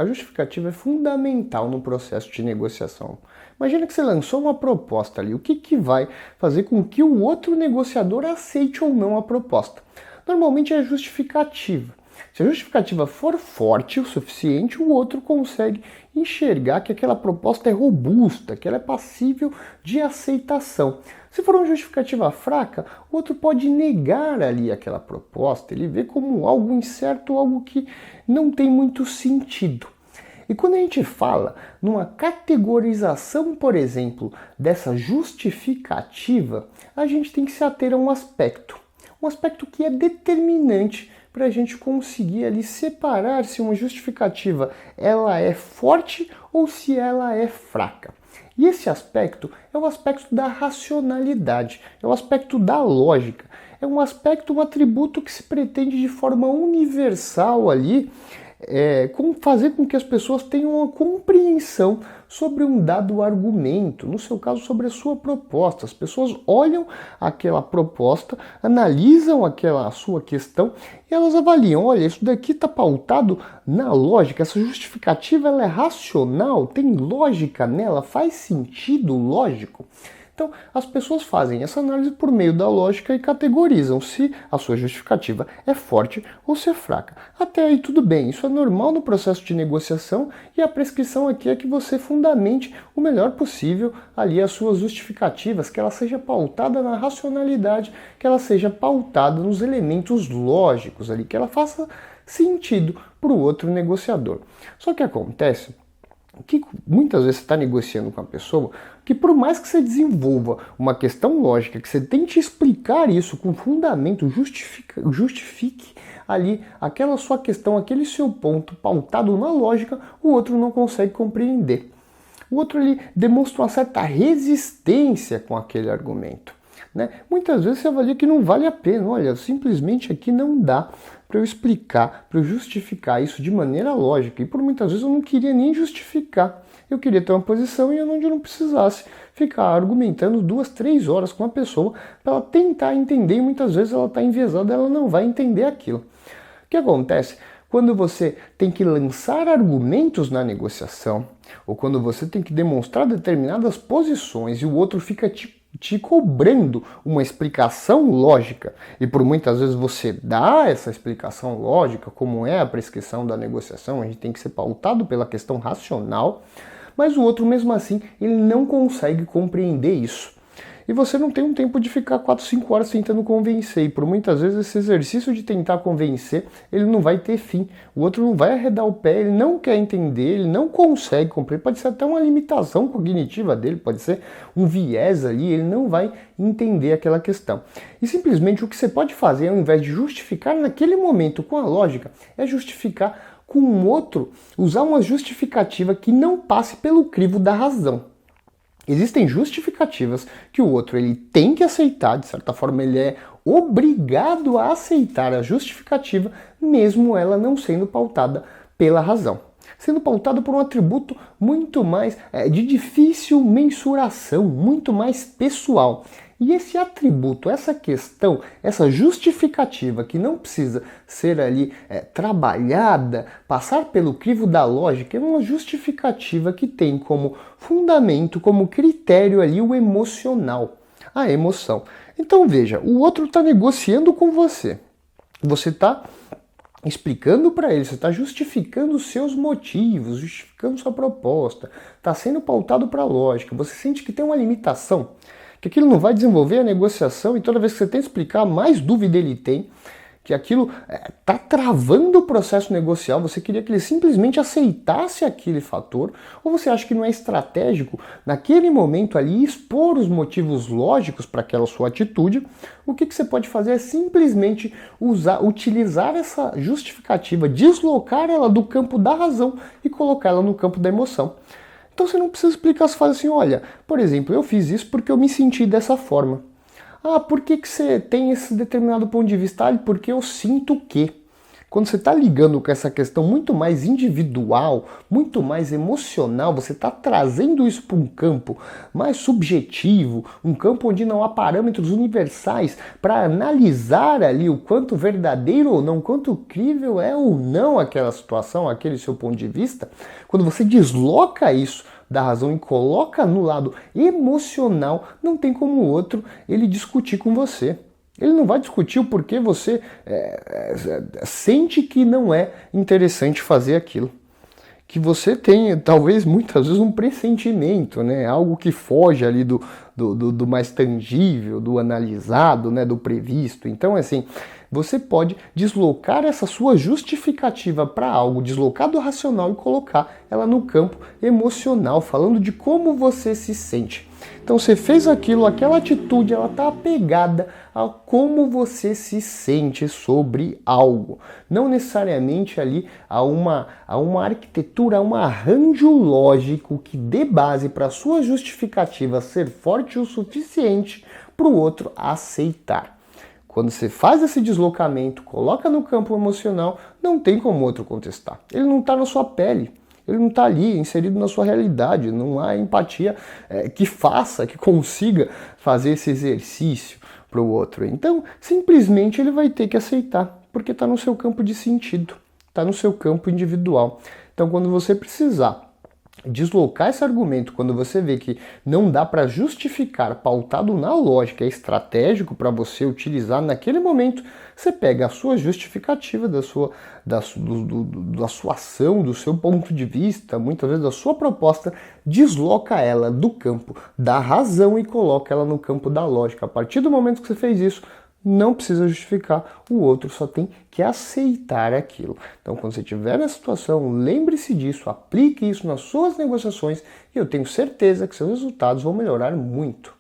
A justificativa é fundamental no processo de negociação. Imagina que você lançou uma proposta ali. O que vai fazer com que o outro negociador aceite ou não a proposta? Normalmente é a justificativa. Se a justificativa for forte o suficiente, o outro consegue enxergar que aquela proposta é robusta, que ela é passível de aceitação. Se for uma justificativa fraca, o outro pode negar ali aquela proposta, ele vê como algo incerto, algo que não tem muito sentido. E quando a gente fala numa categorização, por exemplo, dessa justificativa, a gente tem que se ater a um aspecto que é determinante para a gente conseguir ali separar se uma justificativa ela é forte ou se ela é fraca. E esse aspecto é o aspecto da racionalidade, é o aspecto da lógica, é um aspecto, um atributo que se pretende de forma universal ali, fazer com que as pessoas tenham uma compreensão sobre um dado argumento, no seu caso sobre a sua proposta. As pessoas olham aquela proposta, analisam aquela sua questão e elas avaliam, olha, isso daqui está pautado na lógica, essa justificativa ela é racional, tem lógica nela, faz sentido lógico. Então, as pessoas fazem essa análise por meio da lógica e categorizam se a sua justificativa é forte ou se é fraca. Até aí tudo bem, isso é normal no processo de negociação e a prescrição aqui é que você fundamente o melhor possível ali as suas justificativas, que ela seja pautada na racionalidade, que ela seja pautada nos elementos lógicos ali, que ela faça sentido para o outro negociador. Só que acontece que muitas vezes você está negociando com a pessoa que por mais que você desenvolva uma questão lógica, que você tente explicar isso com fundamento, justifique ali aquela sua questão, aquele seu ponto pautado na lógica, o outro não consegue compreender. O outro ali demonstra uma certa resistência com aquele argumento. Né? Muitas vezes você avalia que não vale a pena, olha, simplesmente aqui não dá para eu explicar, para eu justificar isso de maneira lógica. E por muitas vezes eu não queria nem justificar. Eu queria ter uma posição onde eu não precisasse ficar argumentando 2, 3 horas com uma pessoa para ela tentar entender e muitas vezes ela está enviesada, ela não vai entender aquilo. O que acontece? Quando você tem que lançar argumentos na negociação, ou quando você tem que demonstrar determinadas posições e o outro fica te cobrando uma explicação lógica, e por muitas vezes você dá essa explicação lógica, como é a prescrição da negociação, a gente tem que ser pautado pela questão racional, mas o outro mesmo assim, ele não consegue compreender isso. E você não tem um tempo de ficar 4, 5 horas tentando convencer. E por muitas vezes esse exercício de tentar convencer, ele não vai ter fim. O outro não vai arredar o pé, ele não quer entender, ele não consegue compreender. Pode ser até uma limitação cognitiva dele, pode ser um viés ali, ele não vai entender aquela questão. E simplesmente o que você pode fazer, ao invés de justificar naquele momento com a lógica, é justificar com um outro, usar uma justificativa que não passe pelo crivo da razão. Existem justificativas que o outro ele tem que aceitar, de certa forma ele é obrigado a aceitar a justificativa, mesmo ela não sendo pautada pela razão. Sendo pautada por um atributo muito mais de difícil mensuração, muito mais pessoal. E esse atributo, essa questão, essa justificativa que não precisa ser ali trabalhada, passar pelo crivo da lógica, é uma justificativa que tem como fundamento, como critério ali o emocional, a emoção. Então veja, o outro está negociando com você, você está explicando para ele, você está justificando os seus motivos, justificando sua proposta, está sendo pautado para a lógica, você sente que tem uma limitação, que aquilo não vai desenvolver a negociação e toda vez que você tenta explicar, mais dúvida ele tem, que aquilo está travando o processo negocial, você queria que ele simplesmente aceitasse aquele fator, ou você acha que não é estratégico naquele momento ali expor os motivos lógicos para aquela sua atitude, o que você pode fazer é simplesmente utilizar essa justificativa, deslocar ela do campo da razão e colocar ela no campo da emoção. Então você não precisa explicar, você fala assim, olha, por exemplo, eu fiz isso porque eu me senti dessa forma. Ah, por que você tem esse determinado ponto de vista? Ah, porque eu sinto que. Quando você está ligando com essa questão muito mais individual, muito mais emocional, você está trazendo isso para um campo mais subjetivo, um campo onde não há parâmetros universais para analisar ali o quanto verdadeiro ou não, quanto crível é ou não aquela situação, aquele seu ponto de vista. Quando você desloca isso da razão e coloca no lado emocional, não tem como o outro ele discutir com você. Ele não vai discutir o porquê você sente que não é interessante fazer aquilo. Que você tem, talvez, muitas vezes um pressentimento, né? Algo que foge ali do mais tangível, do analisado, né? Do previsto. Então, assim, você pode deslocar essa sua justificativa para algo, deslocar do racional e colocar ela no campo emocional, falando de como você se sente. Então você fez aquilo, aquela atitude, ela está apegada a como você se sente sobre algo. Não necessariamente ali a uma arquitetura, a um arranjo lógico que dê base para a sua justificativa ser forte o suficiente para o outro aceitar. Quando você faz esse deslocamento, coloca no campo emocional, não tem como o outro contestar. Ele não está na sua pele. Ele não está ali inserido na sua realidade, não há empatia que consiga fazer esse exercício para o outro. Então, simplesmente ele vai ter que aceitar, porque está no seu campo de sentido, está no seu campo individual. Então, quando você precisar deslocar esse argumento, quando você vê que não dá para justificar pautado na lógica, é estratégico para você utilizar naquele momento, você pega a sua justificativa da sua ação, do seu ponto de vista, muitas vezes da sua proposta, desloca ela do campo da razão e coloca ela no campo da lógica. A partir do momento que você fez isso, não precisa justificar, o outro só tem que aceitar aquilo. Então, quando você estiver nessa situação, lembre-se disso, aplique isso nas suas negociações e eu tenho certeza que seus resultados vão melhorar muito.